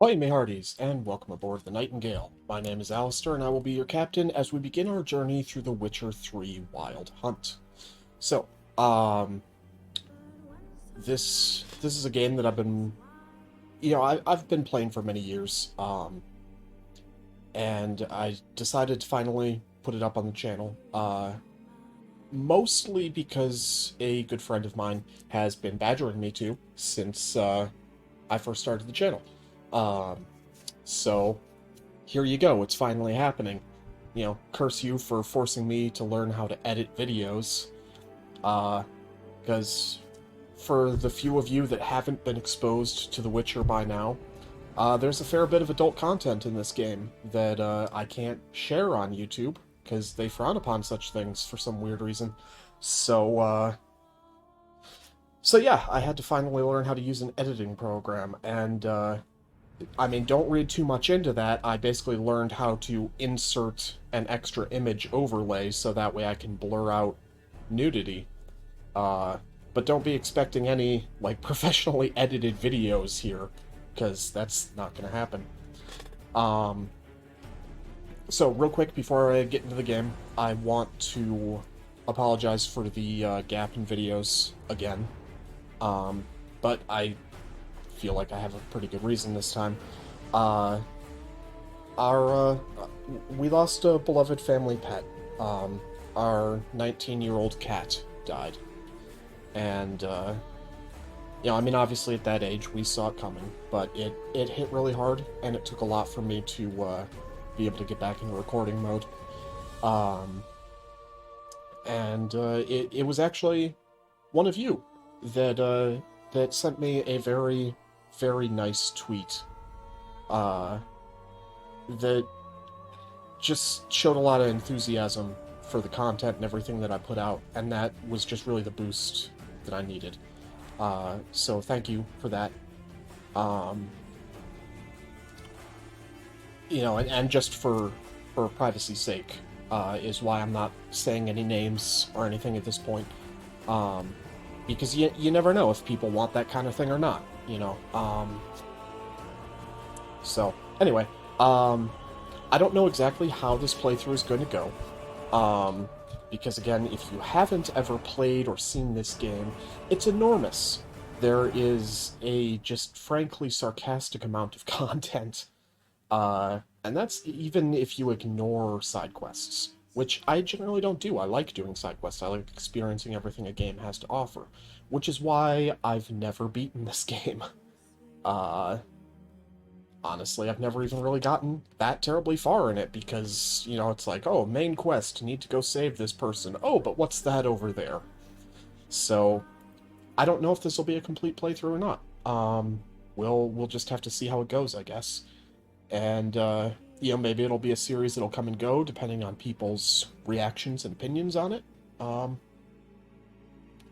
Ahoy, my hearties, and welcome aboard the Nightingale. My name is Alistair, and I will be your captain as we begin our journey through The Witcher 3 Wild Hunt. So, this is a game that I've been, I've been playing for many years, and I decided to finally put it up on the channel, mostly because a good friend of mine has been badgering me to since, I first started the channel. Um, so here you go, it's finally happening. Curse you for forcing me to learn how to edit videos. Because for the few of you that haven't been exposed to The Witcher by now, there's a fair bit of adult content in this game that I can't share on YouTube, because they frown upon such things for some weird reason. So yeah, I had to finally learn how to use an editing program, and don't read too much into that. I basically learned how to insert an extra image overlay so that way I can blur out nudity. But don't be expecting any, professionally edited videos here, because that's not going to happen. So, real quick, before I get into the game, I want to apologize for the gap in videos again. But I feel like I have a pretty good reason this time. Uh, we lost a beloved family pet. Our 19-year-old cat died. And, obviously at that age we saw it coming, but it hit really hard, and it took a lot for me to, be able to get back into recording mode. It was actually one of you that sent me a very, very nice tweet, that just showed a lot of enthusiasm for the content and everything that I put out, and that was just really the boost that I needed. So thank you for that. And just for privacy's sake, is why I'm not saying any names or anything at this point. Because you never know if people want that kind of thing or not, So, anyway, I don't know exactly how this playthrough is going to go. Because again, if you haven't ever played or seen this game, it's enormous. There is a just frankly sarcastic amount of content. And that's even if you ignore side quests, which I generally don't do. I like doing side quests. I like experiencing everything a game has to offer, which is why I've never beaten this game. Honestly, I've never even really gotten that terribly far in it, because, it's like, oh, main quest, need to go save this person. Oh, but what's that over there? So, I don't know if this will be a complete playthrough or not. We'll just have to see how it goes, I guess. And, maybe it'll be a series that'll come and go, depending on people's reactions and opinions on it.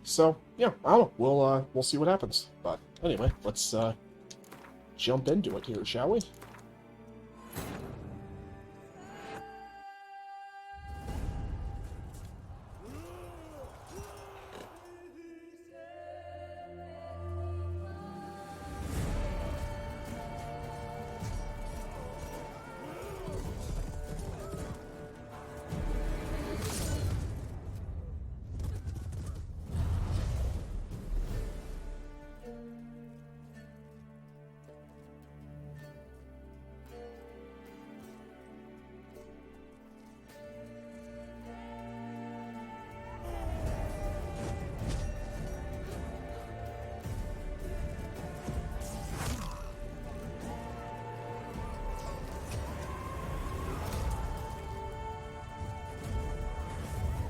So, yeah, I don't know. We'll see what happens. But, anyway, let's, jump into it here, shall we?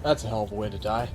That's a hell of a way to die.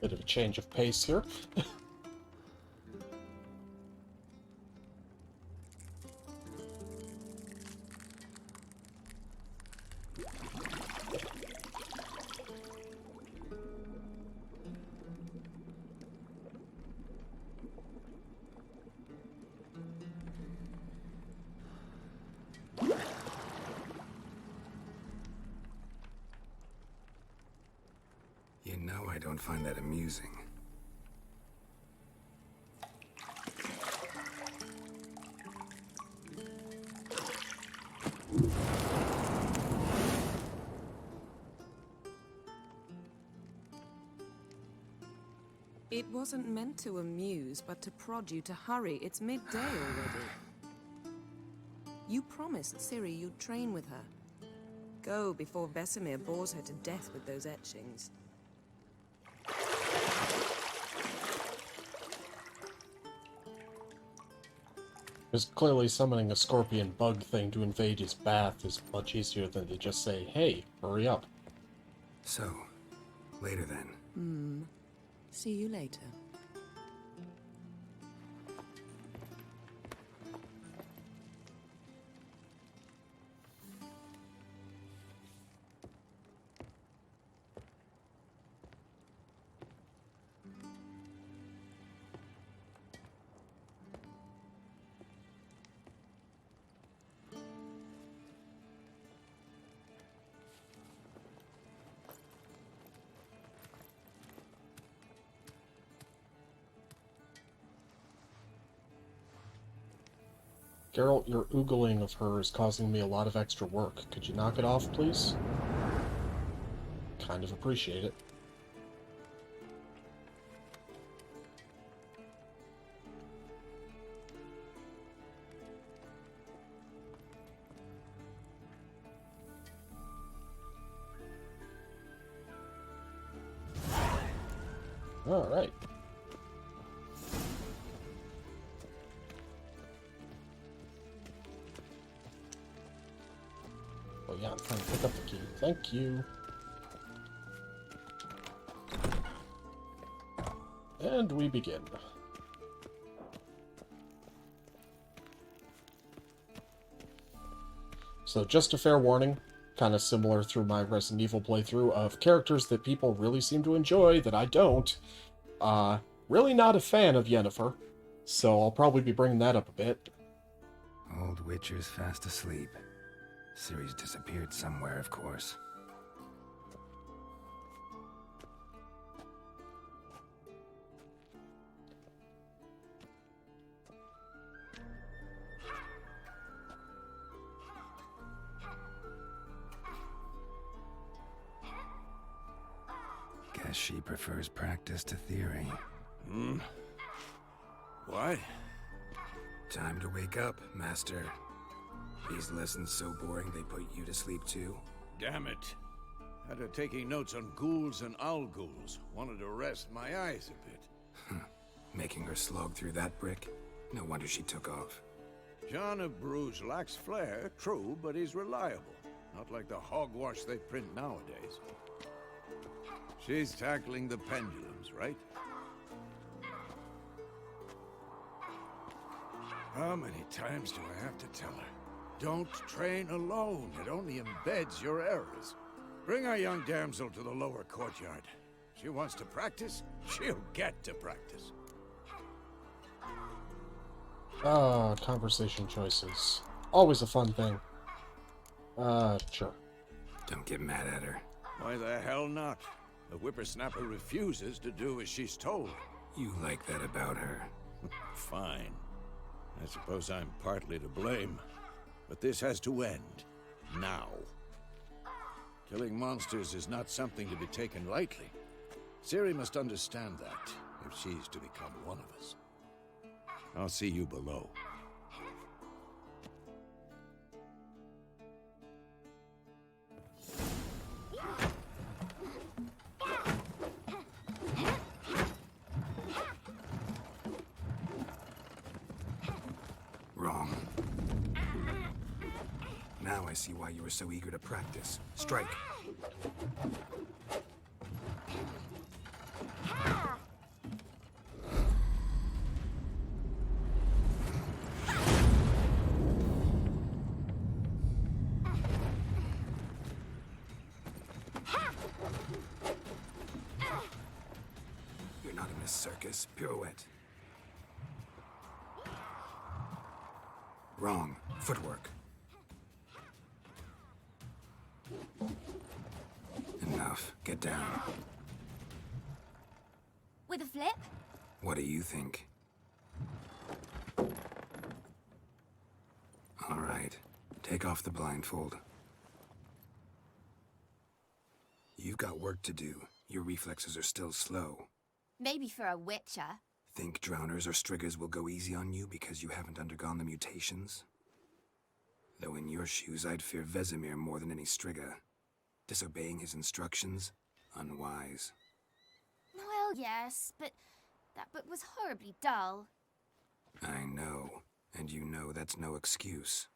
Bit of a change of pace here. You know I don't find that amusing. It wasn't meant to amuse, but to prod you to hurry. It's midday already. You promised Ciri you'd train with her. Go before Vesemir bores her to death with those etchings. Because clearly summoning a scorpion bug thing to invade his bath is much easier than to just say, hey, hurry up. So, later then. See you later. Geralt, your oogling of her is causing me a lot of extra work. Could you knock it off, please? Kind of appreciate it. All right. Oh yeah, I'm trying to pick up the key. Thank you. And we begin. So just a fair warning, kind of similar through my Resident Evil playthrough of characters that people really seem to enjoy that I don't. Really not a fan of Yennefer, so I'll probably be bringing that up a bit. Old Witcher's fast asleep. Ciri's disappeared somewhere, of course. Guess she prefers practice to theory. What? Time to wake up, Master. These lessons so boring they put you to sleep too? Damn it. Had her taking notes on ghouls and owl ghouls. Wanted to rest my eyes a bit. Making her slog through that brick? No wonder she took off. John of Bruges lacks flair, true, but he's reliable. Not like the hogwash they print nowadays. She's tackling the pendulums, right? How many times do I have to tell her? Don't train alone. It only embeds your errors. Bring our young damsel to the lower courtyard. She wants to practice, she'll get to practice. Conversation choices. Always a fun thing. Sure. Don't get mad at her. Why the hell not? The whippersnapper refuses to do as she's told. You like that about her. Fine. I suppose I'm partly to blame. But this has to end. Now. Killing monsters is not something to be taken lightly. Ciri must understand that, if she's to become one of us. I'll see you below. Wrong. Now I see why you were so eager to practice. Strike. Miss Circus. Pirouette. Wrong. Footwork. Enough. Get down. With a flip? What do you think? All right. Take off the blindfold. You've got work to do. Your reflexes are still slow. Maybe for a witcher. Think drowners or striggers will go easy on you because you haven't undergone the mutations? Though in your shoes, I'd fear Vesemir more than any strigger. Disobeying his instructions? Unwise. Well, yes, but that book was horribly dull. I know. And you know that's no excuse.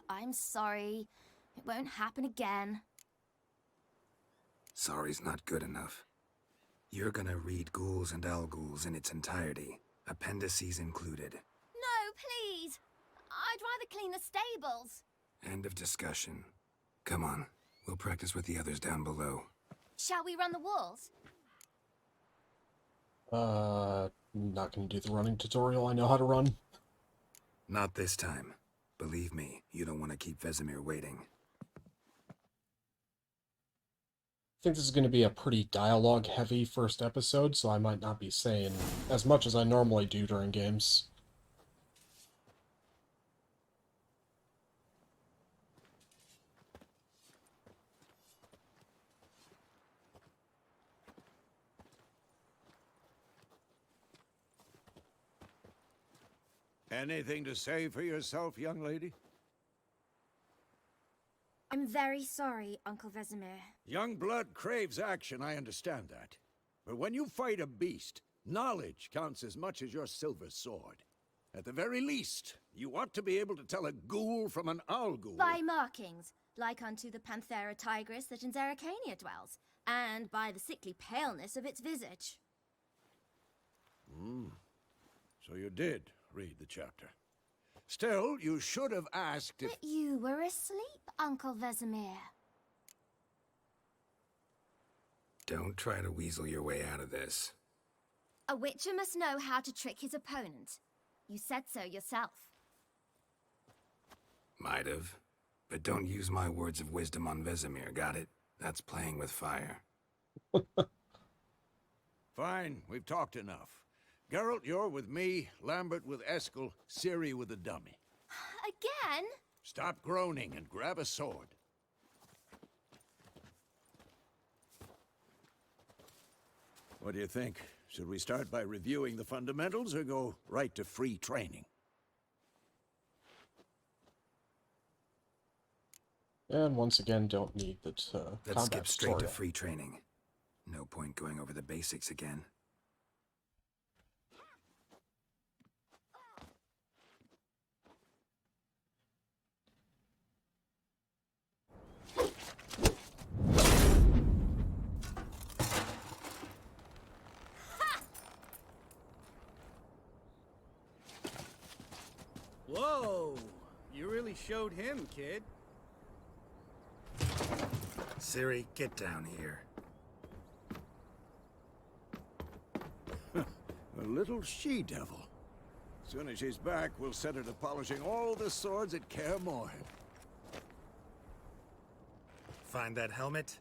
I'm sorry. It won't happen again. Sorry's not good enough. You're gonna read Ghouls and Alghouls in its entirety, appendices included. No, please! I'd rather clean the stables. End of discussion. Come on, we'll practice with the others down below. Shall we run the walls? Not gonna do the running tutorial. I know how to run. Not this time. Believe me, you don't want to keep Vesemir waiting. I think this is going to be a pretty dialogue-heavy first episode, so I might not be saying as much as I normally do during games. Anything to say for yourself, young lady? I'm very sorry, Uncle Vesemir. Young blood craves action, I understand that. But when you fight a beast, knowledge counts as much as your silver sword. At the very least, you ought to be able to tell a ghoul from an Alghoul. By markings, like unto the Panthera tigris that in Zerrikania dwells, and by the sickly paleness of its visage. So you did read the chapter. Still, you should have asked if... But you were asleep, Uncle Vesemir. Don't try to weasel your way out of this. A witcher must know how to trick his opponent. You said so yourself. Might have. But don't use my words of wisdom on Vesemir, got it? That's playing with fire. Fine, we've talked enough. Geralt, you're with me, Lambert with Eskel, Ciri with the dummy. Again? Stop groaning and grab a sword. What do you think? Should we start by reviewing the fundamentals or go right to free training? And once again, don't need the Let's combat skip straight to tutorial. free training. No point going over the basics again. Whoa! You really showed him, kid. Ciri, get down here. A little she-devil. Soon as she's back, we'll set her to polishing all the swords at Kaer Morhen. Find that helmet?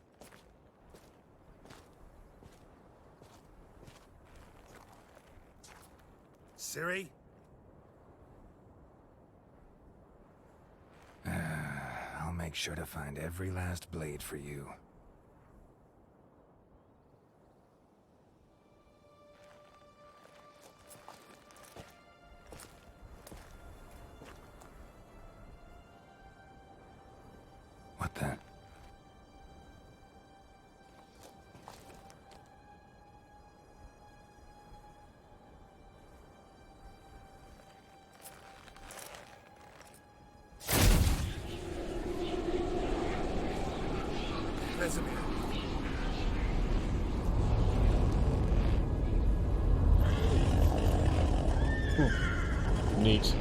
Ciri? I'll make sure to find every last blade for you. What the? Vesemir. Neat.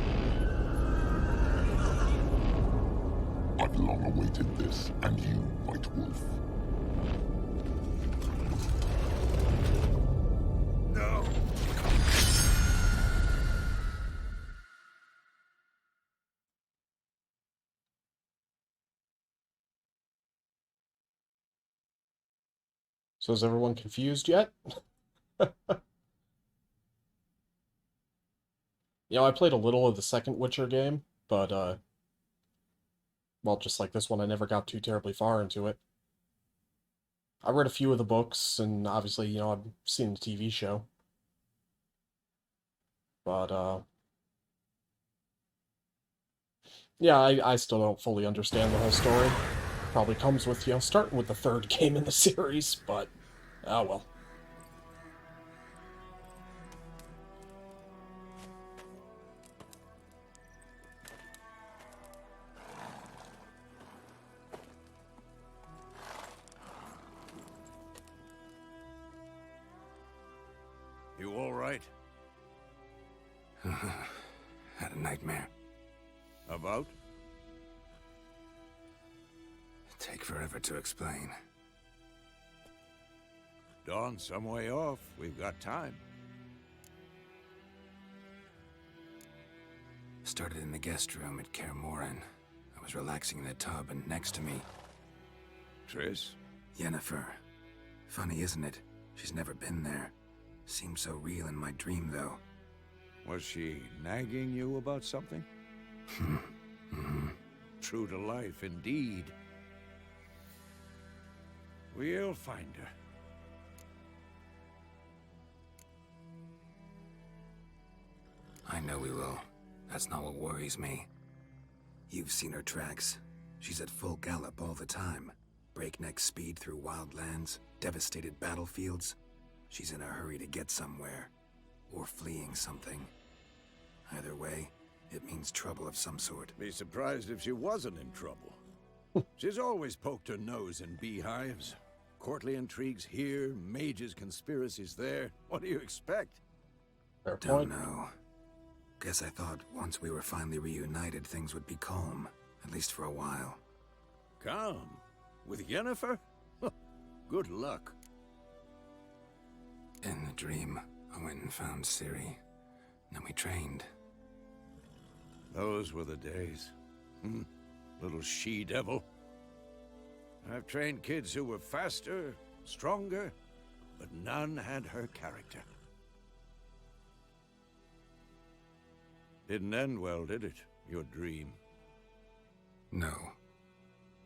I've long awaited this, and you, White Wolf. No! So is everyone confused yet? You know, I played a little of the second Witcher game, but, well, just like this one, I never got too terribly far into it. I read a few of the books, and obviously, you know, I've seen the TV show. But, yeah, I still don't fully understand the whole story. Probably comes with, you know, starting with the third game in the series, but, oh well. You all right? Had a nightmare. About? Take forever to explain. Dawn's some way off. We've got time. Started in the guest room at Kaer Morhen. I was relaxing in the tub, and next to me, Triss? Yennefer. Funny, isn't it? She's never been there. Seemed so real in my dream, though. Was she nagging you about something? True to life, indeed. We'll find her. I know we will. That's not what worries me. You've seen her tracks. She's at full gallop all the time. Breakneck speed through wild lands, devastated battlefields. She's in a hurry to get somewhere. Or fleeing something. Either way, it means trouble of some sort. Be surprised if she wasn't in trouble. She's always poked her nose in beehives. Courtly intrigues here, mages' conspiracies there. What do you expect? Fair Don't point. know. Guess I thought once we were finally reunited, things would be calm. At least for a while. Calm? With Yennefer? Good luck. In the dream, I went and found Ciri. Then we trained. Those were the days. Little she-devil. I've trained kids who were faster, stronger, but none had her character. Didn't end well, did it? Your dream? No.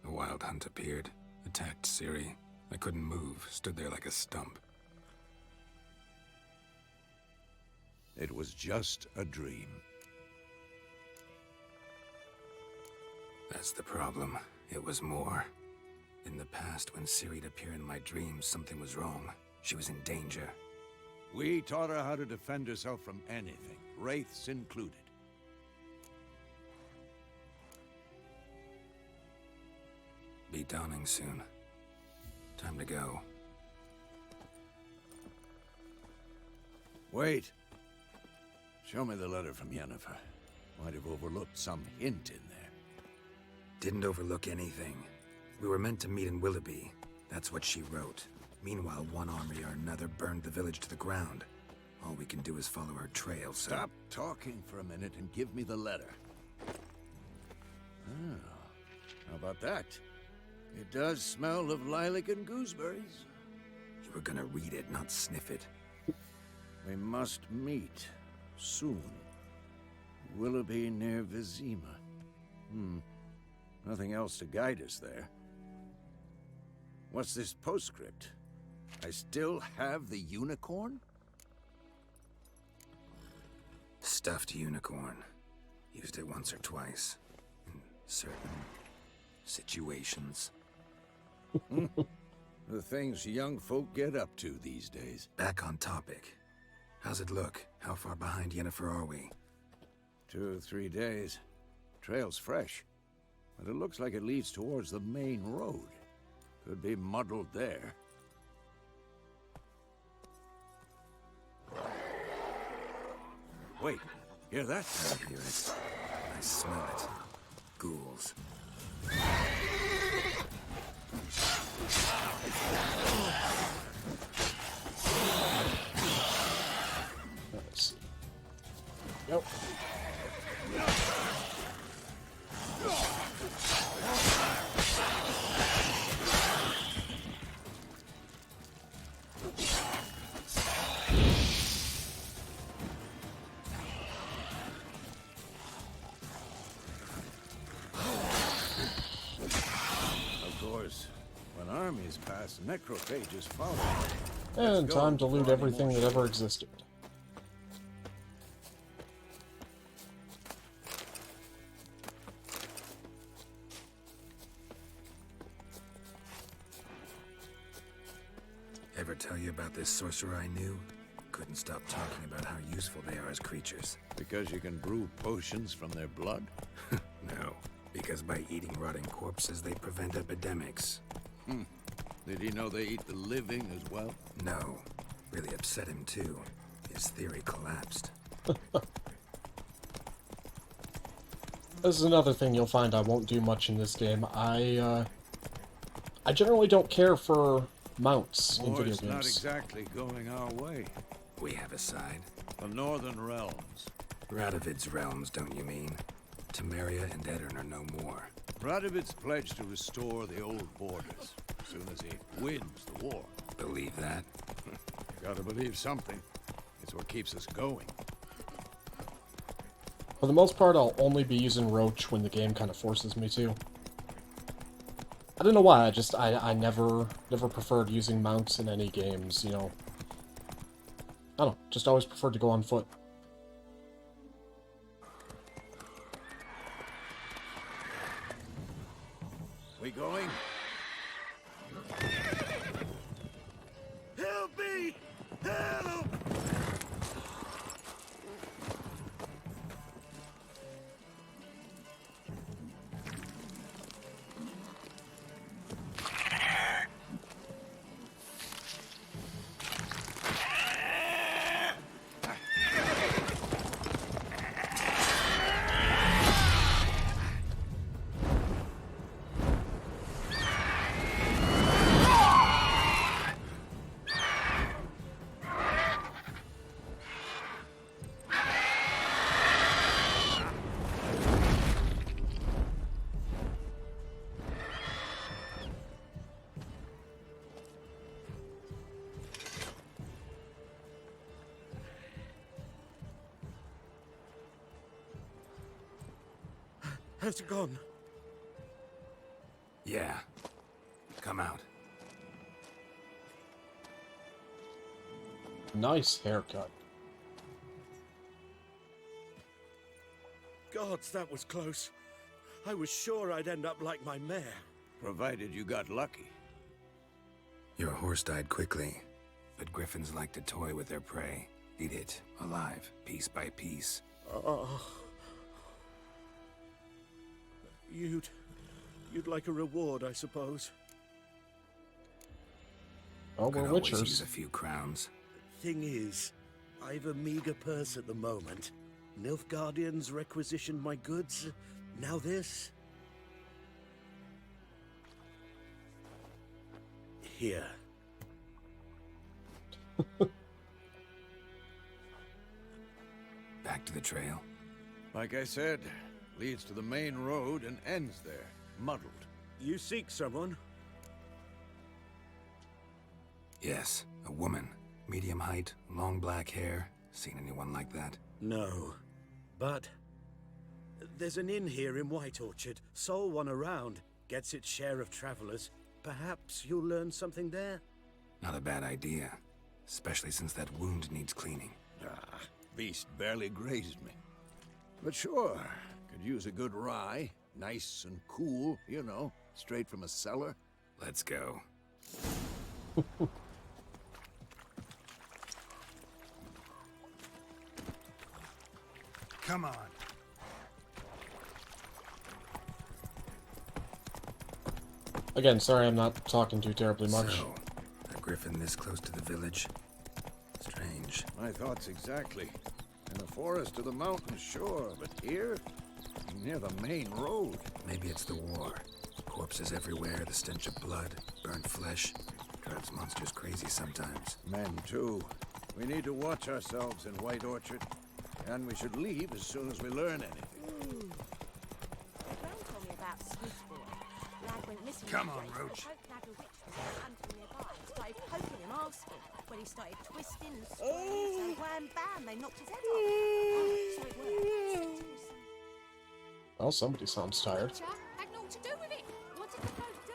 The Wild Hunt appeared, attacked Ciri. I couldn't move, stood there like a stump. It was just a dream. That's the problem. It was more. In the past, when Ciri'd appear in my dreams, something was wrong. She was in danger. We taught her how to defend herself from anything, wraiths included. Be dawning soon. Time to go. Wait. Show me the letter from Yennefer. Might have overlooked some hint in there. Didn't overlook anything. We were meant to meet in Willoughby. That's what she wrote. Meanwhile, one army or another burned the village to the ground. All we can do is follow her trail, so... Stop talking for a minute and give me the letter. Oh, how about that? It does smell of lilac and gooseberries. You were gonna read it, not sniff it. We must meet soon. Willoughby near Vizima. Nothing else to guide us there. What's this postscript? I still have the unicorn? Stuffed unicorn. Used it once or twice. In certain situations. The things young folk get up to these days. Back on topic. How's it look? How far behind Yennefer are we? 2 or 3 days. Trail's fresh. But it looks like it leads towards the main road. Could be muddled there. Wait, hear that? I hear it. I smell it. Ghouls. Let's see. Yep. armies pass, necrophages follow. And Let's go time to loot before any everything more that ever show. existed. Ever tell you about this sorcerer I knew? Couldn't stop talking about how useful they are as creatures. Because you can brew potions from their blood? No, because by eating rotting corpses, they prevent epidemics. Did he know they eat the living as well? No, really upset him too. His theory collapsed. This is another thing you'll find I won't do much in this game. I generally don't care for mounts in video War's games. not exactly going our way. We have a side. The Northern Realms. Radovid's realms, don't you mean? Temeria and Edirn are no more. Radovid's pledged to restore the old borders as soon as he wins the war. Believe that? Gotta believe something. It's what keeps us going. For the most part, I'll only be using Roach when the game kind of forces me to. I don't know why, I never preferred using mounts in any games, you know. I don't know, just always preferred to go on foot. We going? Help me! Help! How's it gone? Yeah. Come out. Nice haircut. Gods, that was close. I was sure I'd end up like my mare. Provided you got lucky. Your horse died quickly, but griffins like to toy with their prey. Eat it, alive, piece by piece. Oh. You'd like a reward, I suppose. Oh, Could we're always use witchers. a few crowns. Thing is, I've a meager purse at the moment. Nilfgaardians requisitioned my goods. Now this. Here. Back to the trail. Like I said, leads to the main road and ends there, muddled. You seek someone? Yes, a woman. Medium height, long black hair. Seen anyone like that? No. But there's an inn here in White Orchard. Sole one around. Gets its share of travelers. Perhaps you'll learn something there? Not a bad idea. Especially since that wound needs cleaning. Ah, beast barely grazed me. But sure, could use a good rye. Nice and cool, you know, straight from a cellar. Let's go. Come on. Again, sorry I'm not talking too terribly much. So, a griffin this close to the village? Strange. My thoughts exactly. In the forest or the mountains, sure, but here? Near the main road. Maybe it's the war. Corpses everywhere, the stench of blood, burnt flesh. Drives monsters crazy sometimes. Men, too. We need to watch ourselves in White Orchard. And we should leave as soon as we learn anything. Brown told me about Swiss boy. Lad went missing. Come on, yesterday, Roach. so the folk lad a witch was hunting nearby. Started poking him, asking. When he started twisting and squirming, so wham bam, they knocked his head off. So it worked. Well, somebody sounds tired. Had naught to do with it. What did the folk do?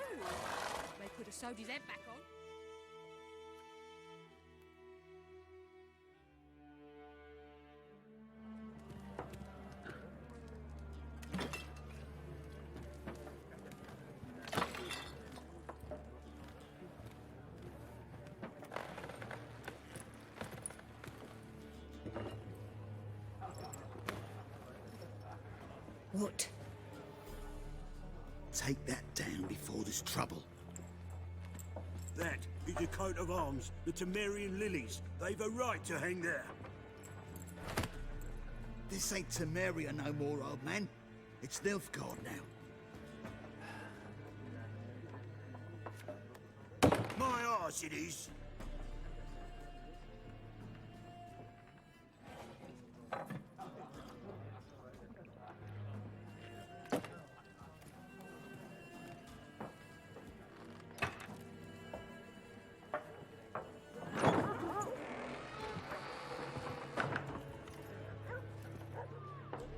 They put a have sewed his head back on. What? Take that down before there's trouble. That is a coat of arms, the Temerian lilies. They've a right to hang there. This ain't Temeria no more, old man. It's Nilfgaard now. My arse it is.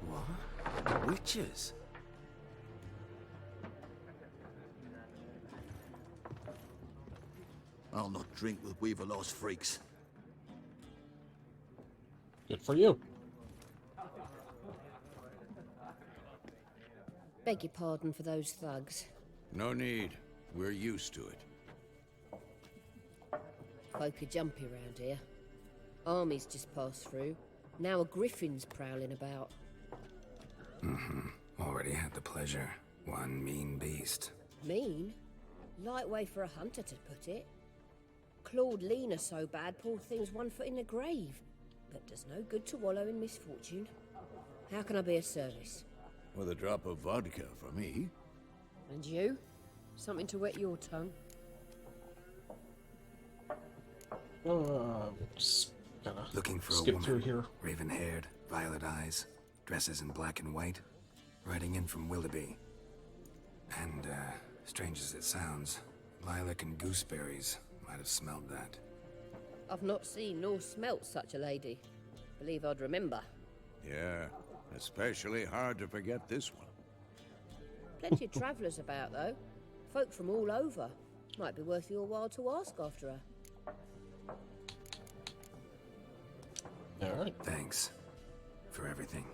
What? Witches? I'll not drink with Weaverlost freaks. Good for you. Beg your pardon for those thugs. No need. We're used to it. Folk are jumpy round here. Armies just passed through. Now a griffin's prowling about. Already had the pleasure. One mean beast. Mean? Light way for a hunter to put it. Clawed Lena so bad, poor thing's 1 foot in the grave. But does no good to wallow in misfortune. How can I be of service? With a drop of vodka for me. And you? Something to wet your tongue? Just gonna Looking for skip a woman. through here. Raven-haired, violet eyes, dresses in black and white. Riding in from Willoughby. And, strange as it sounds, lilac and gooseberries might have smelled that. I've not seen nor smelt such a lady. Believe I'd remember. Yeah, especially hard to forget this one. Plenty of travellers about, though. Folk from all over. Might be worth your while to ask after her. Alright. Thanks. For everything.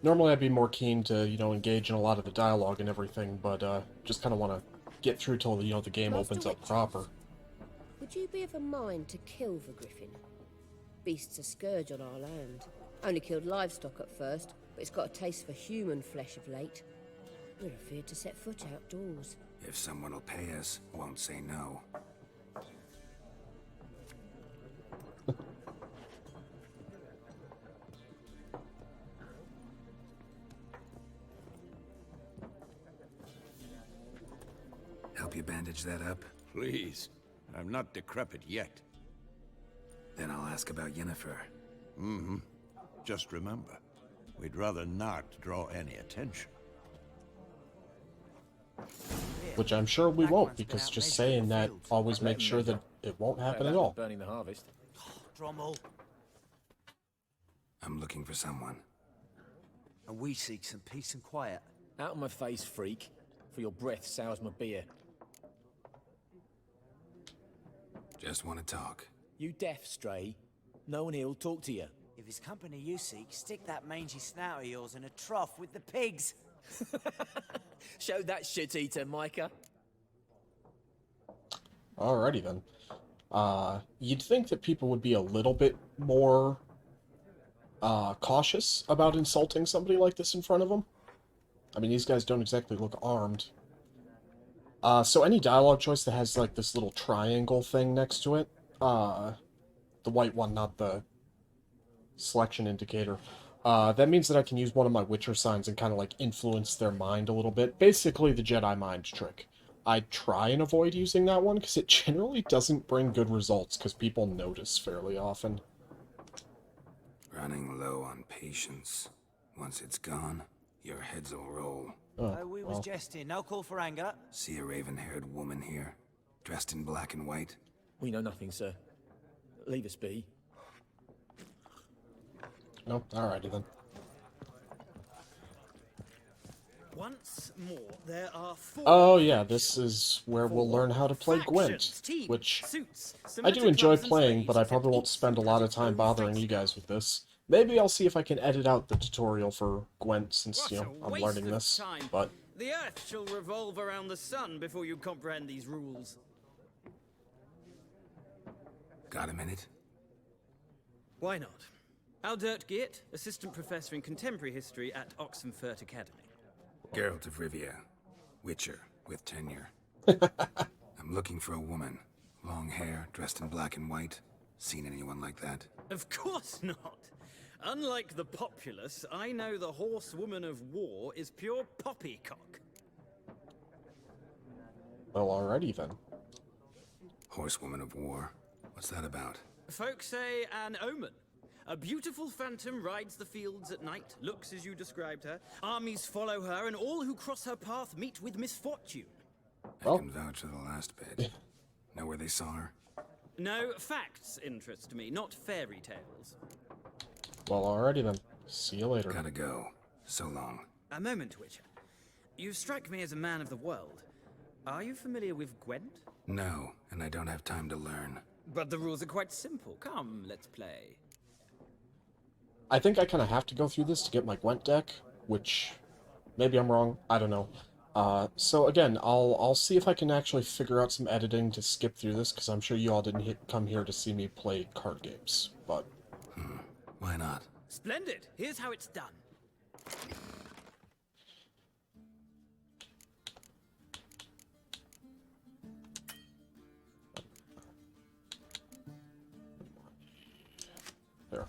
Normally I'd be more keen to, engage in a lot of the dialogue and everything, but just kind of want to get through till, the game Master opens up Witches. proper. Would you be of a mind to kill the griffin? Beast's a scourge on our land. Only killed livestock at first, but it's got a taste for human flesh of late. We're afeard to set foot outdoors. If someone will pay us, won't say no. Help you bandage that up? Please. I'm not decrepit yet. Then I'll ask about Yennefer. Just remember, we'd rather not draw any attention. Which I'm sure we won't, because just saying that always makes sure that it won't happen at all. Burning the harvest. Drommel. I'm looking for someone. And we seek some peace and quiet. Out of my face, freak. For your breath sours my beer. Just want to talk. You deaf, Stray? No one here will talk to you. If it's company you seek, stick that mangy snout of yours in a trough with the pigs. Show that shit-eater, Micah. Alrighty then. You'd think that people would be a little bit more cautious about insulting somebody like this in front of them. I mean, these guys don't exactly look armed. So any dialogue choice that has, like, this little triangle thing next to it, the white one, not the selection indicator, that means that I can use one of my Witcher signs and kind of, like, influence their mind a little bit. Basically, the Jedi mind trick. I try and avoid using that one, because it generally doesn't bring good results, because people notice fairly often. Running low on patience. Once it's gone, your heads will roll. Oh, we was jesting. No call for anger. See a raven-haired woman here, dressed in black and white? We know nothing, sir. Leave us be. No? Alrighty then. Once more, there are 4 Oh yeah, this is where we'll learn how to play Gwent, factions, teams, which suits, I similar do to enjoy clubs and playing, but slaves, I except probably won't each spend a suit lot has of its time own bothering you facing. guys with this. Maybe I'll see if I can edit out the tutorial for Gwent since, What you a know, I'm waste learning of this, time. but... The Earth shall revolve around the sun before you comprehend these rules. Got a minute? Why not? Aldert Geert, Assistant Professor in Contemporary History at Oxenfurt Academy. Geralt of Rivia. Witcher, with tenure. I'm looking for a woman. Long hair, dressed in black and white. Seen anyone like that? Of course not. Unlike the populace, I know the horsewoman of war is pure poppycock. Well, alrighty then. Horsewoman of war. What's that about? Folks say an omen. A beautiful phantom rides the fields at night, looks as you described her. Armies follow her, and all who cross her path meet with misfortune. I can vouch for the last bit. Know where they saw her? No, facts interest me, not fairy tales. Well, alrighty then. See you later. Gotta go. So long. A moment, Witcher. You strike me as a man of the world. Are you familiar with Gwent? No, and I don't have time to learn. But the rules are quite simple. Come, let's play. I think I kind of have to go through this to get my Gwent deck, which maybe I'm wrong. I don't know. So again, I'll see if I can actually figure out some editing to skip through this, because I'm sure you all didn't come here to see me play card games, but... Why not? Splendid! Here's how it's done. There.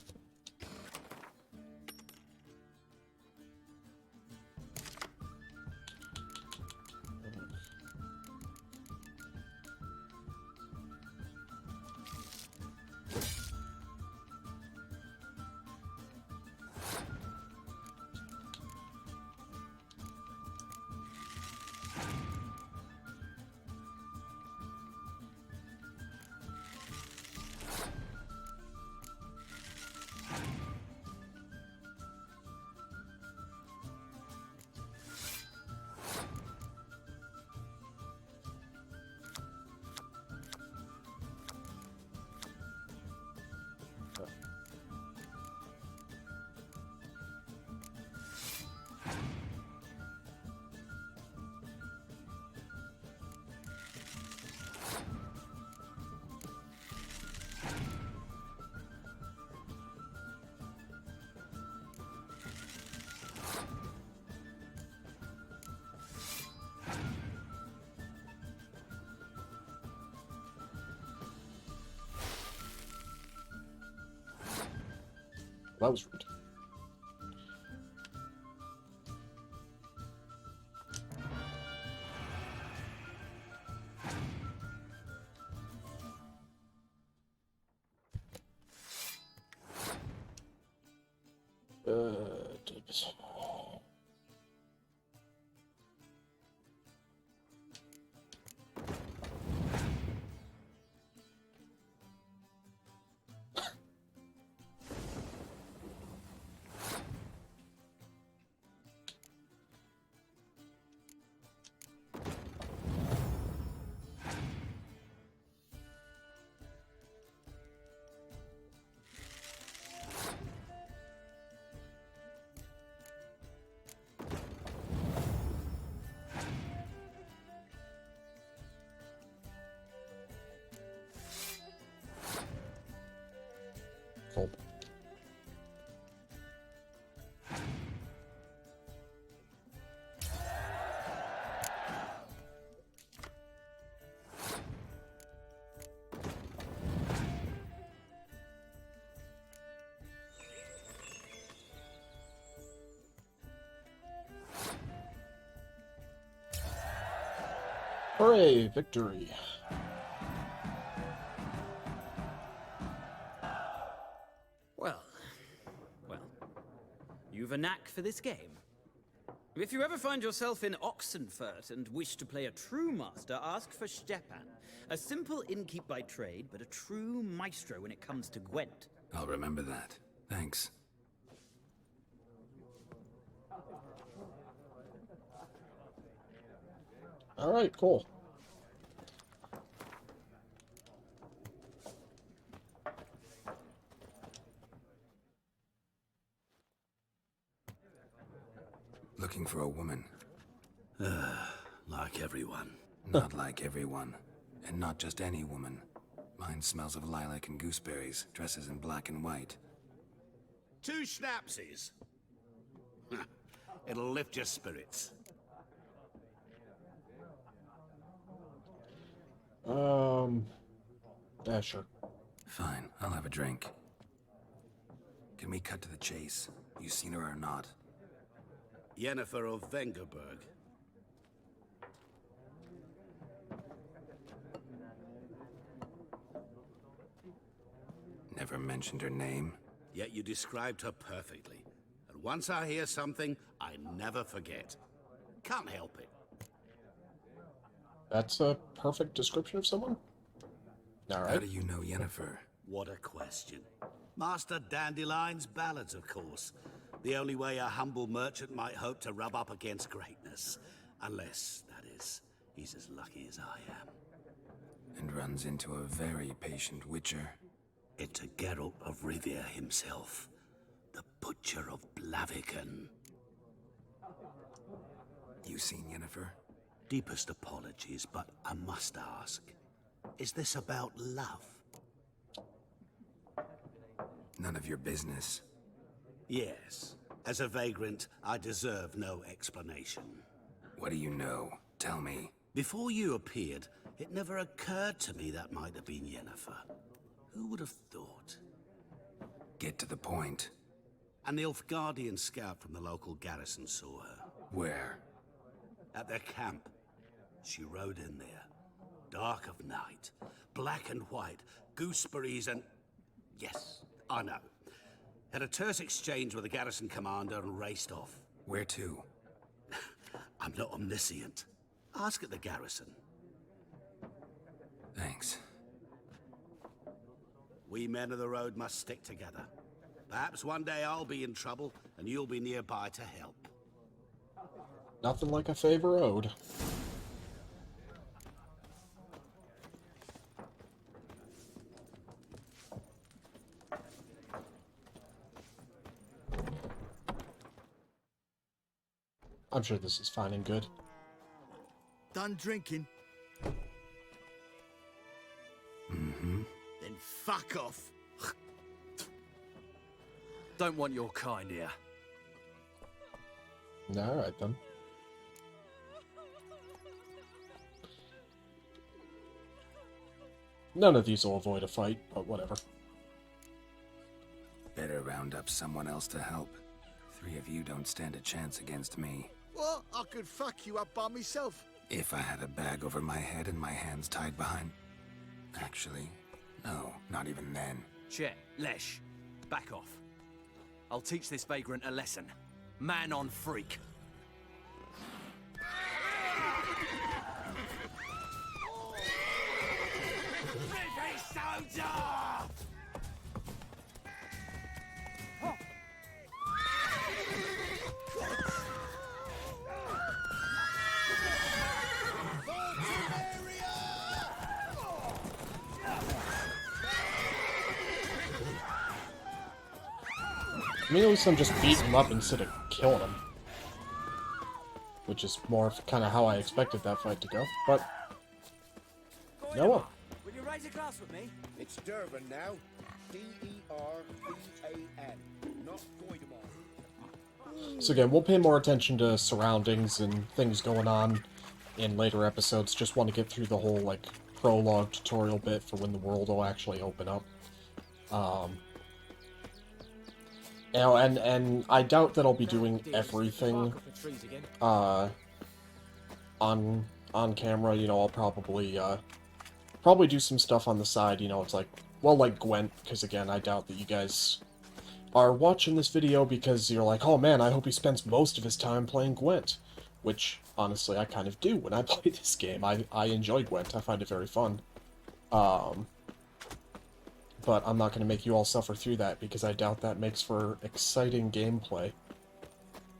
That was rude. Davis. Cool. Hooray, victory. Well, you've a knack for this game. If you ever find yourself in Oxenfurt and wish to play a true master, ask for Stepan. A simple innkeep by trade, but a true maestro when it comes to Gwent. I'll remember that. Thanks. Alright, cool. Looking for a woman. Like everyone. Not like everyone. And not just any woman. Mine smells of lilac and gooseberries, dresses in black and white. 2 schnapsies. It'll lift your spirits. Yeah, sure. Fine, I'll have a drink. Can we cut to the chase? You seen her or not? Yennefer of Vengerberg. Never mentioned her name. Yet you described her perfectly. And once I hear something, I never forget. Can't help it. That's a perfect description of someone? Alright. How do you know Yennefer? What a question. Master Dandelion's ballads, of course. The only way a humble merchant might hope to rub up against greatness. Unless, that is, he's as lucky as I am. And runs into a very patient witcher. It's a Geralt of Rivia himself. The Butcher of Blaviken. You seen Yennefer? Deepest apologies, but I must ask. Is this about love? None of your business. Yes. As a vagrant, I deserve no explanation. What do you know? Tell me. Before you appeared, it never occurred to me that might have been Yennefer. Who would have thought? Get to the point. An Nilfgaardian scout from the local garrison saw her. Where? At their camp. She rode in there. Dark of night. Black and white. Gooseberries and... Yes, I know. Had a terse exchange with the garrison commander and raced off. Where to? I'm not omniscient. Ask at the garrison. Thanks. We men of the road must stick together. Perhaps one day I'll be in trouble, and you'll be nearby to help. Nothing like a favor owed. I'm sure this is fine and good. Done drinking? Mm-hmm. Then fuck off. Don't want your kind here. Alright then. None of these will avoid a fight, but whatever. Better round up someone else to help. 3 of you don't stand a chance against me. What? I could fuck you up by myself. If I had a bag over my head and my hands tied behind... Actually, no, not even then. Chet, Lesh, back off. I'll teach this vagrant a lesson. Man on freak. I mean, at least I'm just beating him up instead of killing him. Which is more kind of how I expected that fight to go, but... No one. Will you raise a glass with me? It's Durban now. D-E-R-V-A-N. Not Voidemar. So again, we'll pay more attention to surroundings and things going on in later episodes. Just want to get through the whole, like, prologue tutorial bit for when the world will actually open up. You know, and I doubt that I'll be doing everything on camera. You know, I'll probably do some stuff on the side. You know, it's like, well, like Gwent, because again, I doubt that you guys are watching this video because you're like, oh man, I hope he spends most of his time playing Gwent, which honestly I kind of do when I play this game. I enjoy Gwent. I find it very fun. But I'm not going to make you all suffer through that, because I doubt that makes for exciting gameplay.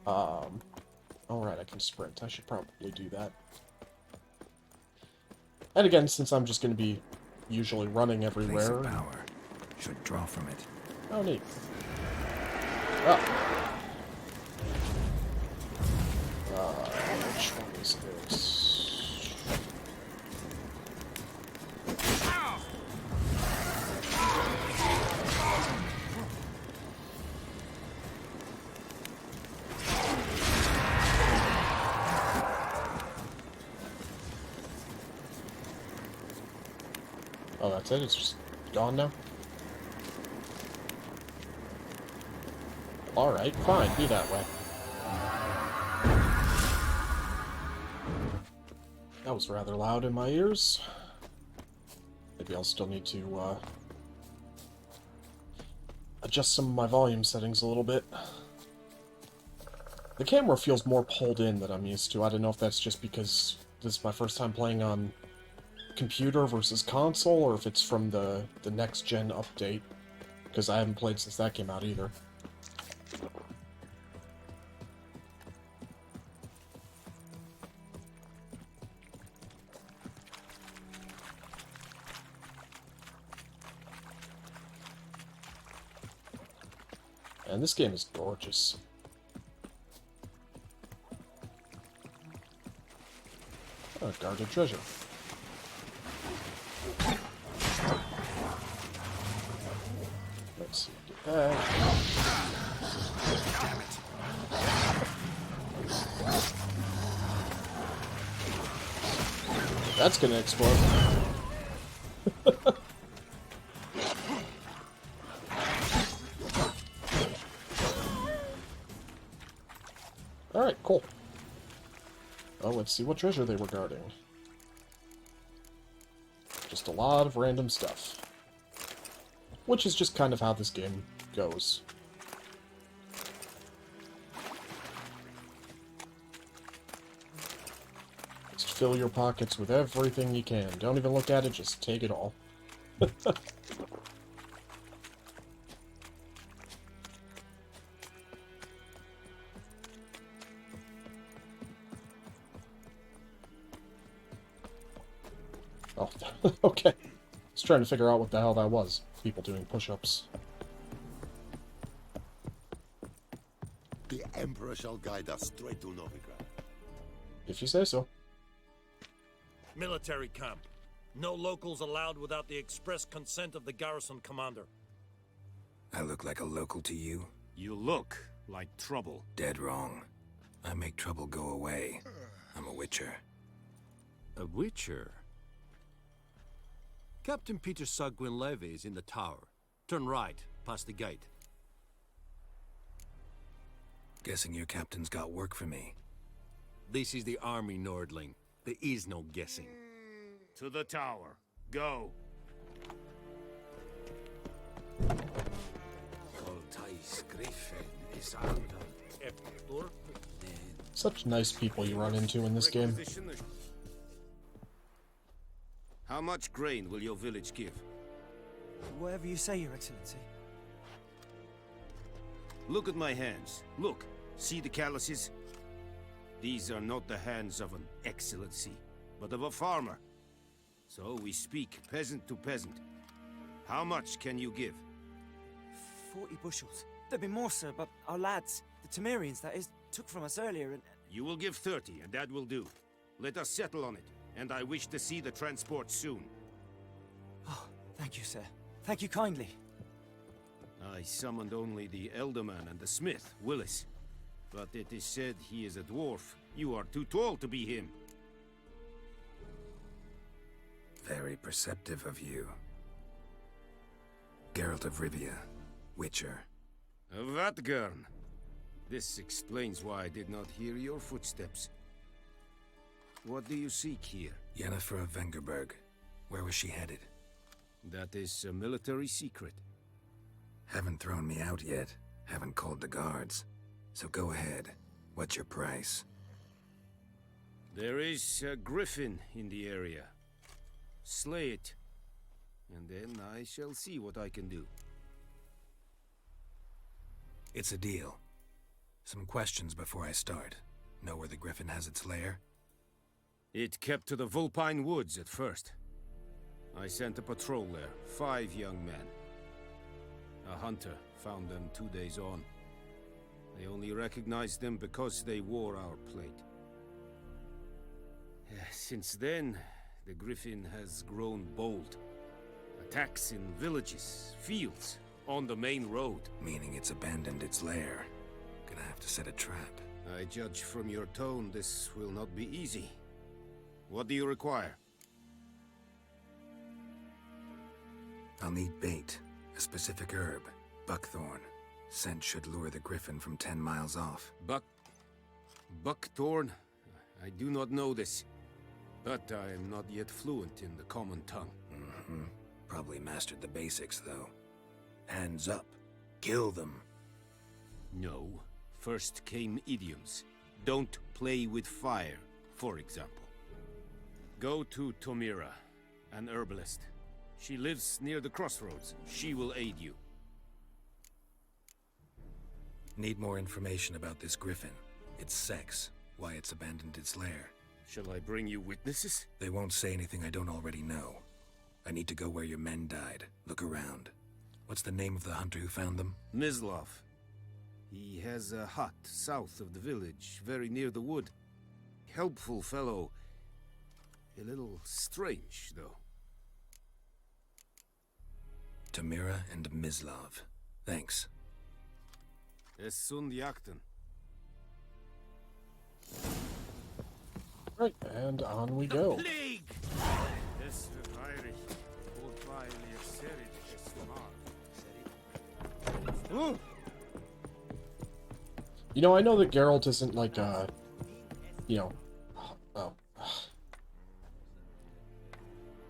Alright, I can sprint. I should probably do that. And again, since I'm just going to be usually running Place everywhere... of power. Should draw from it. Oh, neat. Oh. Which one is this? Oh, that's it? It's just gone now? Alright, fine, be that way. That was rather loud in my ears. Maybe I'll still need to, adjust some of my volume settings a little bit. The camera feels more pulled in than I'm used to. I don't know if that's just because this is my first time playing on computer versus console, or if it's from the next-gen update, because I haven't played since that came out either. And this game is gorgeous. Oh, guarded treasure. Let's see, get that. Damn it. That's gonna explode. Alright, cool. Oh, let's see what treasure they were guarding. Just a lot of random stuff. Which is just kind of how this game goes. Just fill your pockets with everything you can. Don't even look at it, just take it all. Oh, okay. I was trying to figure out what the hell that was. People doing push-ups. The Emperor shall guide us straight to Novigrad. If you say so. Military camp. No locals allowed without the express consent of the garrison commander. I look like a local to you? You look like trouble. Dead wrong. I make trouble go away. I'm a witcher. A witcher? Captain Peter Sagwin Levy is in the tower. Turn right, past the gate. Guessing your captain's got work for me. This is the army, Nordling. There is no guessing. To the tower. Go. Such nice people you run into in this game. How much grain will your village give? Whatever you say, Your Excellency. Look at my hands. Look. See the calluses? These are not the hands of an excellency, but of a farmer. So we speak peasant to peasant. How much can you give? 40 bushels. There'd be more, sir, but our lads, the Temerians, that is, took from us earlier and... You will give 30, and that will do. Let us settle on it, and I wish to see the transport soon. Oh, thank you, sir. Thank you kindly. I summoned only the Elderman and the smith, Willis. But it is said he is a dwarf. You are too tall to be him. Very perceptive of you. Geralt of Rivia, Witcher. Vatgern. This explains why I did not hear your footsteps. What do you seek here? Yennefer of Vengerberg. Where was she headed? That is a military secret. Haven't thrown me out yet. Haven't called the guards. So go ahead. What's your price? There is a griffin in the area. Slay it. And then I shall see what I can do. It's a deal. Some questions before I start. Know where the griffin has its lair? It kept to the Vulpine Woods at first. I sent a patrol there, 5 young men. A hunter found them 2 days on. They only recognized them because they wore our plate. Since then, the Griffin has grown bold. Attacks in villages, fields, on the main road. Meaning it's abandoned its lair. Gonna have to set a trap. I judge from your tone this will not be easy. What do you require? I'll need bait, a specific herb, buckthorn. Scent should lure the griffin from 10 miles off. Buckthorn? I do not know this. But I am not yet fluent in the common tongue. Probably mastered the basics, though. Hands up. Kill them. No. First came idioms. Don't play with fire, for example. Go to Tomira, an herbalist. She lives near the crossroads. She will aid you. Need more information about this griffin. Its sex, why it's abandoned its lair. Shall I bring you witnesses? They won't say anything I don't already know. I need to go where your men died. Look around. What's the name of the hunter who found them? Mislav. He has a hut south of the village, very near the wood. Helpful fellow. A little strange, though. Tamira and Mislav. Thanks. Es sund jakten. Right, and on we go. Plague! You know, I know that Geralt isn't like you know, oh.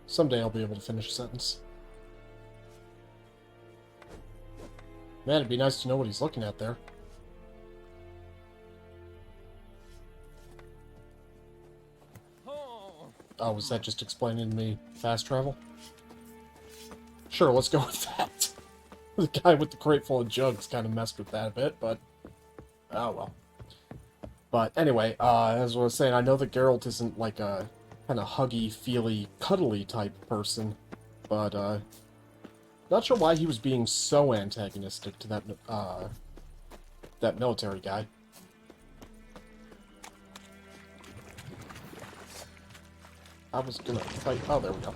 Someday I'll be able to finish a sentence. Man, it'd be nice to know what he's looking at there. Oh, was that just explaining to me fast travel? Sure, let's go with that. The guy with the crate full of jugs kind of messed with that a bit, but... oh, well. But anyway, as I was saying, I know that Geralt isn't like a kind of huggy, feely, cuddly type person, but, not sure why he was being so antagonistic to that, that military guy. I was gonna fight... oh, there we go.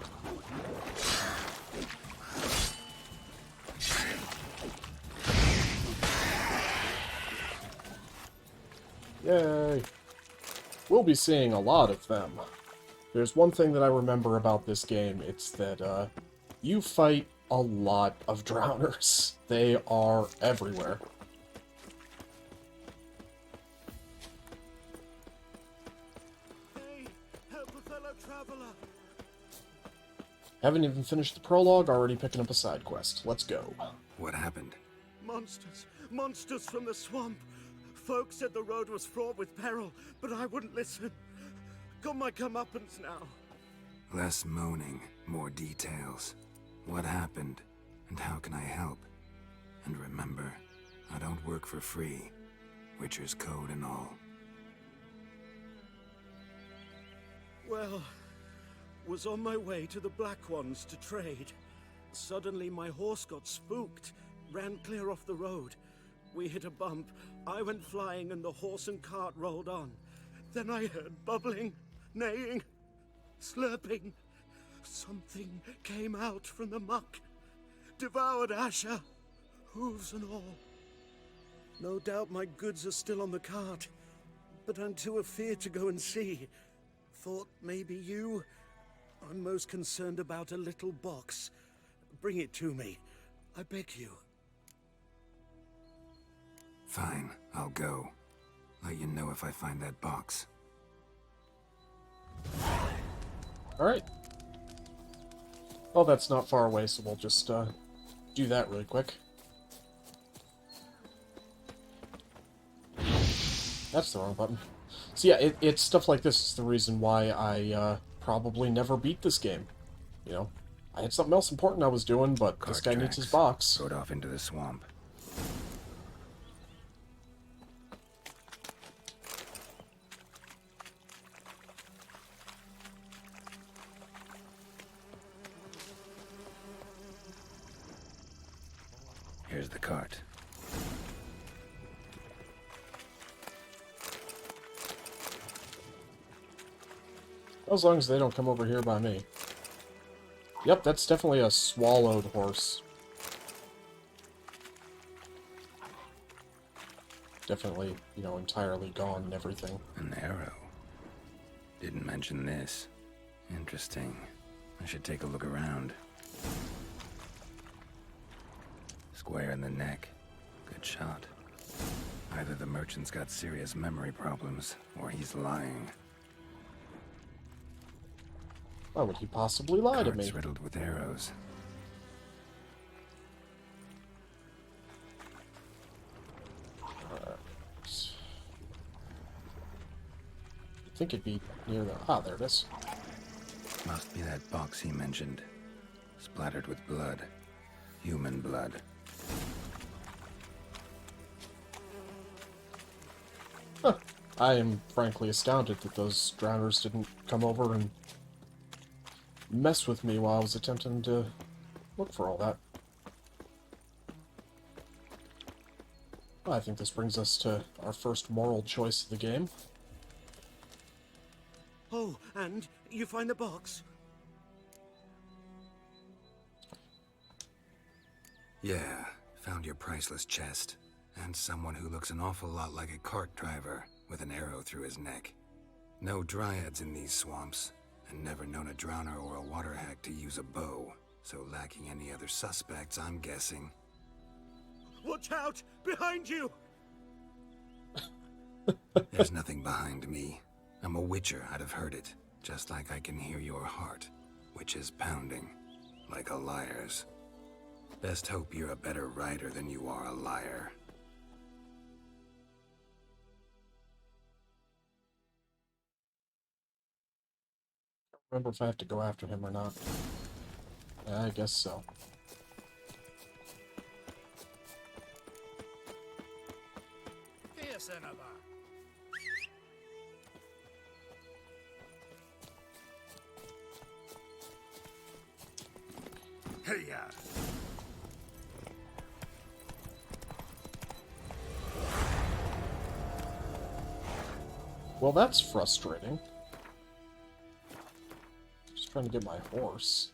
Yay! We'll be seeing a lot of them. There's one thing that I remember about this game, it's that, you fight a lot of drowners. They are everywhere. Hey, help a fellow traveler. Haven't even finished the prologue, already picking up a side quest. Let's go. What happened? Monsters. Monsters from the swamp. Folk said the road was fraught with peril, but I wouldn't listen. Got my comeuppance now. Less moaning, more details. What happened, and how can I help? And remember, I don't work for free. Witcher's code and all. Well, was on my way to the Black Ones to trade. Suddenly my horse got spooked, ran clear off the road. We hit a bump, I went flying and the horse and cart rolled on. Then I heard bubbling, neighing, slurping. Something came out from the muck, devoured Asher, hooves and all. No doubt my goods are still on the cart, but I'm too afeard to go and see. Thought maybe you... I'm most concerned about a little box. Bring it to me, I beg you. Fine, I'll go. Let you know if I find that box. Alright. Well, that's not far away, so we'll just, do that really quick. That's the wrong button. So yeah, it's stuff like this is the reason why I, probably never beat this game. You know, I had something else important I was doing, but Cart this guy needs tracks. his box. Rode off into the swamp. Where's the cart? As long as they don't come over here by me. Yep, that's definitely a swallowed horse. Definitely, you know, entirely gone and everything. An arrow. Didn't mention this. Interesting. I should take a look around. Square in the neck. Good shot. Either the merchant's got serious memory problems, or he's lying. Why would he possibly lie to me? Cart's riddled with arrows. I think it'd be near the... Ah, there it is. Must be that box he mentioned. Splattered with blood. Human blood. Huh. I am frankly astounded that those drowners didn't come over and mess with me while I was attempting to look for all that. Well, I think this brings us to our first moral choice of the game. Oh, and you find the box? Yeah, found your priceless chest. And someone who looks an awful lot like a cart driver with an arrow through his neck. No dryads in these swamps, and never known a drowner or a water hack to use a bow. So lacking any other suspects, I'm guessing. Watch out! Behind you! There's nothing behind me. I'm a witcher, I'd have heard it. Just like I can hear your heart, which is pounding, like a liar's. Best hope you're a better writer than you are a liar. Remember if I have to go after him or not. Yeah, I guess so. Here, Senator. Hey-ya. Well, that's frustrating. Just trying to get my horse.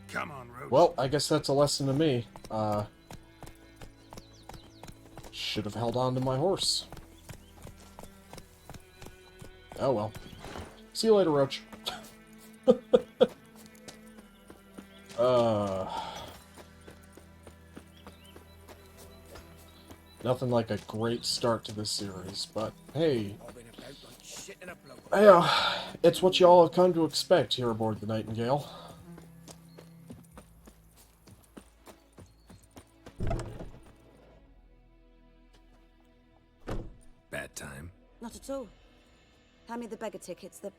Come on, Roach. Well, I guess that's a lesson to me. Should have held on to my horse. Oh well. See you later, Roach. Nothing like a great start to this series, but hey. Yeah, it's what y'all have come to expect here aboard the Nightingale. Bad time? Not at all. Hand me the beggar tickets, the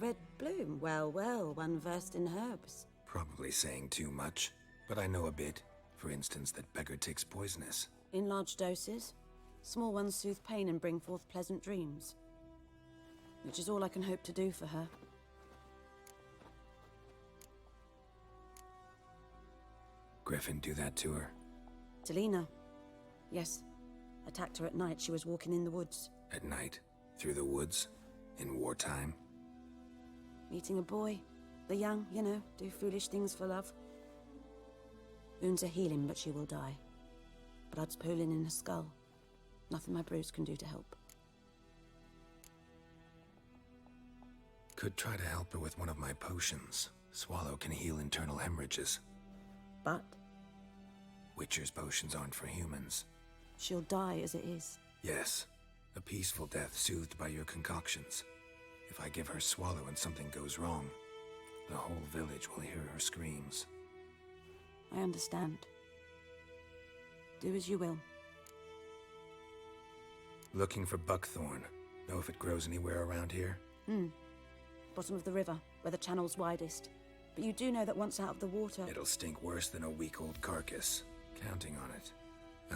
red bloom. Well, well, one versed in herbs. Probably saying too much, but I know a bit. For instance, that beggar tick's poisonous. In large doses. Small ones soothe pain and bring forth pleasant dreams. Which is all I can hope to do for her. Griffin do that to her? Delina. Yes. Attacked her at night. She was walking in the woods. At night? Through the woods? In wartime? Meeting a boy. The young, you know, do foolish things for love. Wounds are healing, but she will die. Blood's pooling in her skull. Nothing my bruise can do to help. Could try to help her with one of my potions. Swallow can heal internal hemorrhages. But? Witcher's potions aren't for humans. She'll die as it is. Yes. A peaceful death soothed by your concoctions. If I give her Swallow and something goes wrong, the whole village will hear her screams. I understand. Do as you will. Looking for buckthorn. Know if it grows anywhere around here? Bottom of the river, where the channel's widest. But you do know that once out of the water... It'll stink worse than a week-old carcass. Counting on it.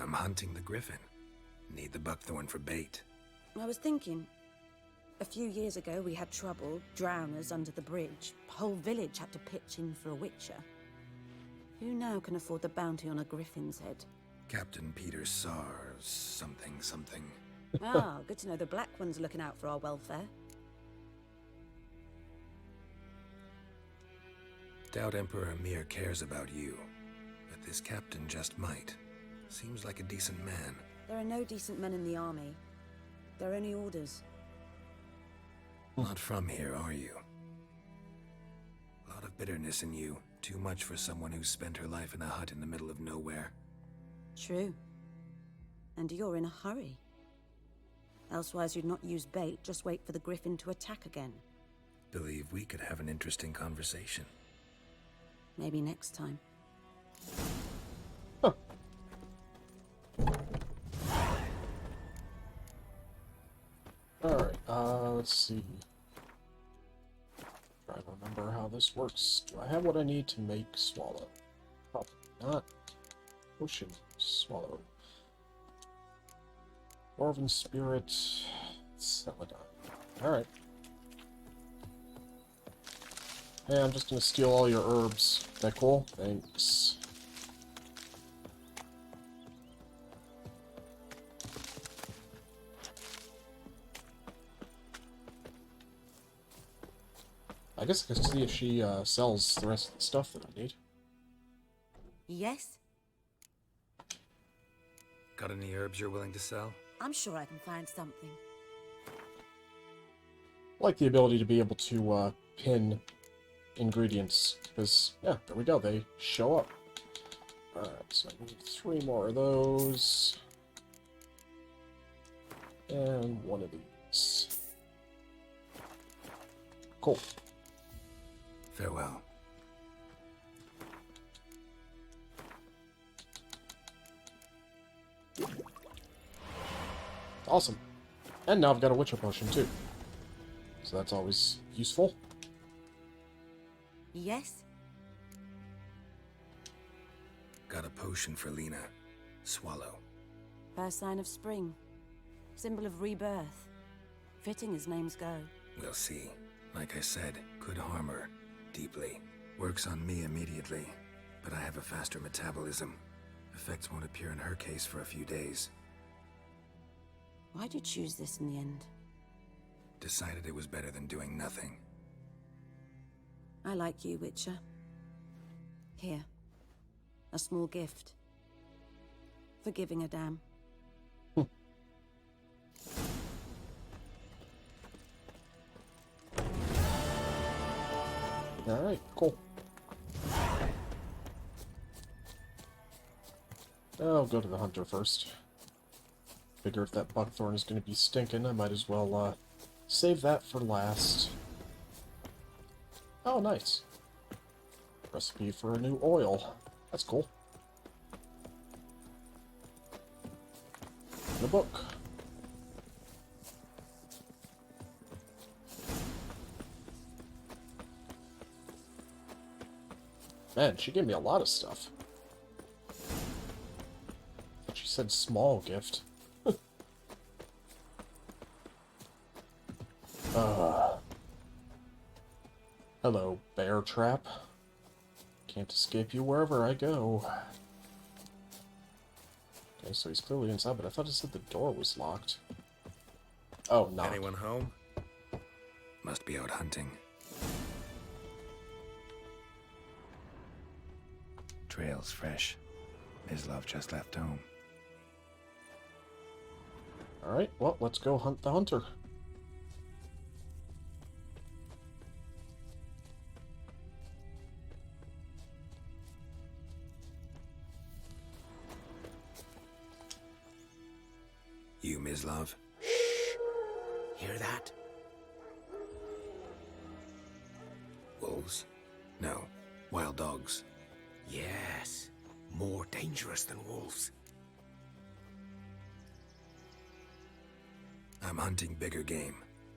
I'm hunting the griffin. Need the buckthorn for bait. I was thinking, a few years ago we had trouble, drowners under the bridge. The whole village had to pitch in for a witcher. Who now can afford the bounty on a griffin's head? Captain Peter Sars, something. Ah, good to know the Black One's looking out for our welfare. Doubt Emperor Emir cares about you, but this captain just might. Seems like a decent man. There are no decent men in the army. They're only orders. Not from here, are you? A lot of bitterness in you. Too much for someone who spent her life in a hut in the middle of nowhere. True. And you're in a hurry. Elsewise you'd not use bait, just wait for the griffin to attack again. Believe we could have an interesting conversation. Maybe next time. Huh. Alright, let's see. Try to remember how this works. Do I have what I need to make swallow? Probably not. Potion swallow. Dwarven spirit. Celadon. Alright. Hey, I'm just gonna steal all your herbs. That cool? Thanks. I guess I can see if she sells the rest of the stuff that I need. Yes? Got any herbs you're willing to sell? I'm sure I can find something. I like the ability to be able to pin ingredients, because, yeah, there we go, they show up. Alright, so I need 3 more of those. And 1 of these. Cool. Farewell. Awesome. And now I've got a Witcher potion, too. So that's always useful. Yes? Got a potion for Lena. Swallow. First sign of spring. Symbol of rebirth. Fitting as names go. We'll see. Like I said, could harm her. Deeply. Works on me immediately. But I have a faster metabolism. Effects won't appear in her case for a few days. Why'd you choose this in the end? Decided it was better than doing nothing. I like you, Witcher. Here. A small gift. For giving a damn. Alright, cool. I'll go to the hunter first. Figure if that buckthorn is going to be stinking, I might as well save that for last. Oh, nice. Recipe for a new oil. That's cool. The book. Man, she gave me a lot of stuff. But she said small gift. Hello, bear trap. Can't escape you wherever I go. Okay, so he's clearly inside, but I thought it said the door was locked. Oh, no. Anyone home? Must be out hunting. Trail's fresh. Mislav just left home. Alright, well, let's go hunt the hunter. You, Mislav? Hear that? Wolves? No. Wild dogs. Yes. More dangerous than wolves. I'm hunting bigger game.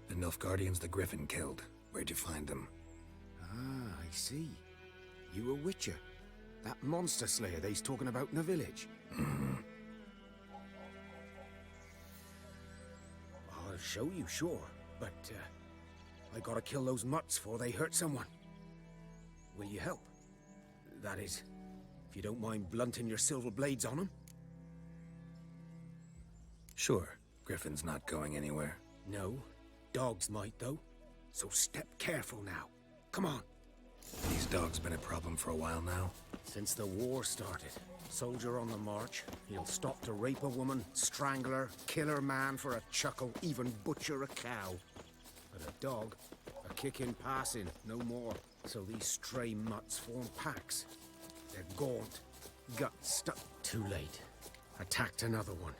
The Nilfgaardians the Griffin killed. Where'd you find them? Ah, I see. You a witcher. That monster slayer they's talking about in the village. show you, sure. But, I gotta kill those mutts before they hurt someone. Will you help? That is, if you don't mind blunting your silver blades on them. Sure. Griffin's not going anywhere. No. Dogs might, though. So step careful now. Come on. These dogs been a problem for a while now? Since the war started. Soldier on the march. He'll stop to rape a woman, strangle her, kill her man for a chuckle, even butcher a cow. But a dog, a kick in passing, no more. So these stray mutts form packs. They're gaunt, guts stuck. Too late. Attacked another one.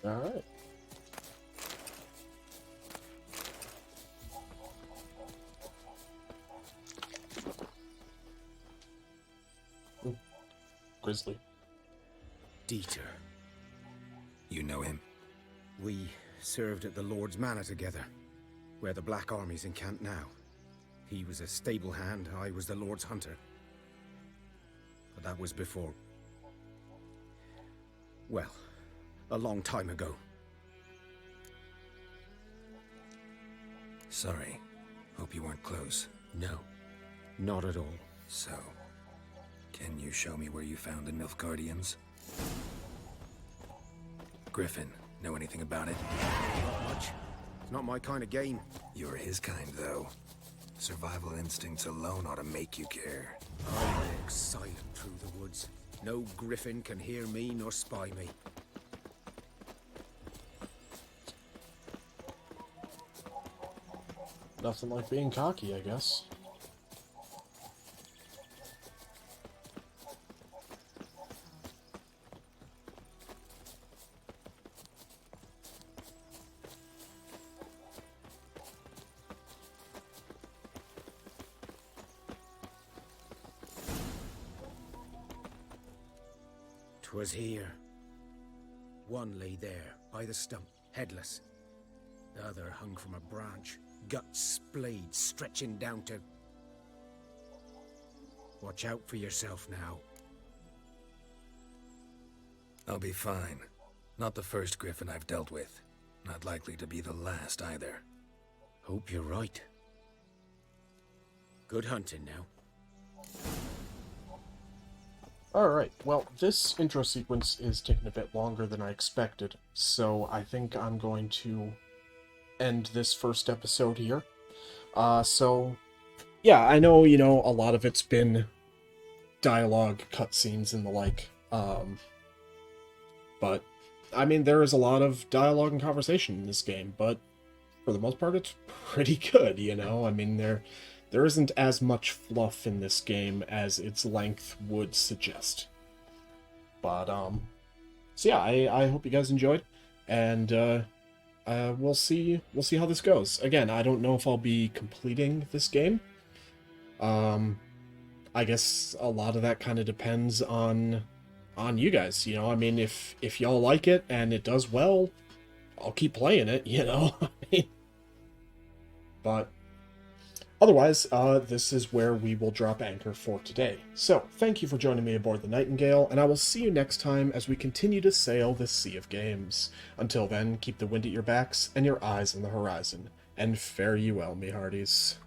All right. Ooh. Grizzly. Dieter. You know him? We served at the Lord's Manor together, where the Black Army's encamped now. He was a stable hand, I was the Lord's hunter. But that was before... well, a long time ago. Sorry. Hope you weren't close. No, not at all. So, can you show me where you found the Nilfgaardians? Griffin, know anything about it? Not much. It's not my kind of game. You're his kind, though. Survival instincts alone ought to make you care. I walk silent through the woods. No griffin can hear me nor spy me. Nothing like being cocky, I guess. "'Twas here. One lay there, by the stump, headless. The other hung from a branch, guts splayed, stretching down to... Watch out for yourself now." I'll be fine. Not the first griffin I've dealt with. Not likely to be the last, either. Hope you're right. Good hunting now. Alright, well, this intro sequence is taking a bit longer than I expected, so I think I'm going to end this first episode here. Yeah, I know, a lot of it's been dialogue, cutscenes, and the like, but, I mean, there is a lot of dialogue and conversation in this game, but for the most part, it's pretty good, I mean, there isn't as much fluff in this game as its length would suggest. But, so yeah, I hope you guys enjoyed, and, we'll see how this goes. Again, I don't know if I'll be completing this game. I guess a lot of that kind of depends on you guys, I mean, if y'all like it and it does well, I'll keep playing it, I mean, but otherwise, this is where we will drop anchor for today. So, thank you for joining me aboard the Nightingale, and I will see you next time as we continue to sail this sea of games. Until then, keep the wind at your backs and your eyes on the horizon, and fare you well, me hearties.